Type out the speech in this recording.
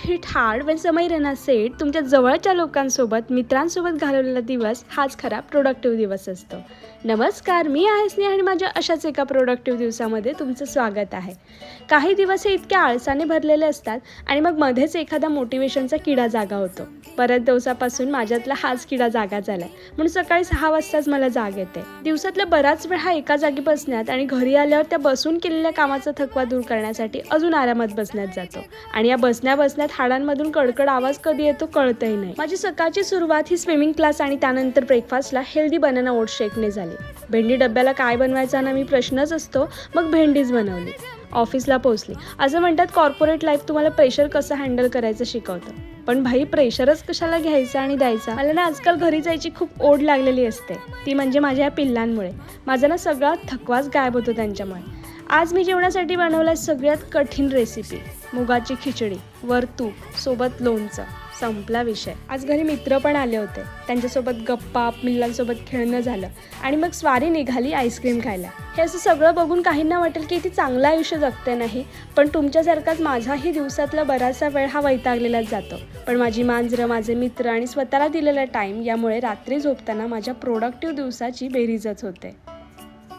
Hit hard when समय रहना set. तुमच्या जवळच्या लोकांसोबत, मित्रांसोबत घालवलेला दिवस हाच खरा प्रोडक्टिव्ह दिवस असतो. नमस्कार, मी आहे स्नेहा आणि माझ्या अशाच एका प्रोडक्टिव्ह दिवसामध्ये तुमचं स्वागत आहे. काही दिवस हे इतके आळसाने भरलेले असतात आणि मग मध्येच एखादा मोटिवेशनचा किडा जागा होतो. बऱ्याच दिवसापासून माझ्यातला हाच किडा जागा झालाय, म्हणून सकाळी 6 वाजताच मला जाग येते. दिवसातला बराच वेळ हा एका जागी बसण्यात आणि घरी आल्यावर त्या बसून केलेल्या कामाचा थकवा दूर करण्यासाठी अजून आरामात बसण्यात जातो. आणि या बसण्यात हाडांमधून कडकड आवाज कधी येतो कळतही नाही. माझी सकाळची सुरुवात ही स्विमिंग क्लास आणि त्यानंतर ब्रेकफास्टला हेल्दी बनाना ओट शेकने झाली. भेंडी डब्याला काय बनवायचा ना मी प्रश्नच असतो, मग भेंडीच बनवली. ऑफिसला पोहोचली. असं म्हणतात कॉर्पोरेट लाईफ तुम्हाला प्रेशर कसं हँडल करायचं शिकवतं. पण भाई, प्रेशरच कशाला घ्यायचा आणि द्यायचा. मला ना आजकाल घरी जायची खूप ओढ लागलेली असते. ती म्हणजे माझ्या या पिल्लांमुळे. माझा ना सगळा थकवाच गायब होतो त्यांच्यामुळे. आज मी जेवणासाठी बनवलं सगळ्यात कठीण रेसिपी, मुगाची खिचडी, वर तूप, सोबत लोणचं. संपला विषय. आज घरी मित्र पण आले होते. त्यांच्यासोबत गप्पा, पिल्लांसोबत खेळणं झालं आणि मग स्वारी निघाली आईस्क्रीम खायला. हे असं सगळं बघून काहींना वाटेल की ती चांगलं आयुष्य जगते नाही, पण तुमच्यासारखाच माझाही दिवसातला बराचसा वेळ हा वैतागलेलाच जातो. पण माझी मांजरं, माझे मित्र आणि स्वतःला दिलेला टाईम यामुळे रात्री झोपताना माझ्या प्रोडक्टिव्ह दिवसाची बेरीजच होते.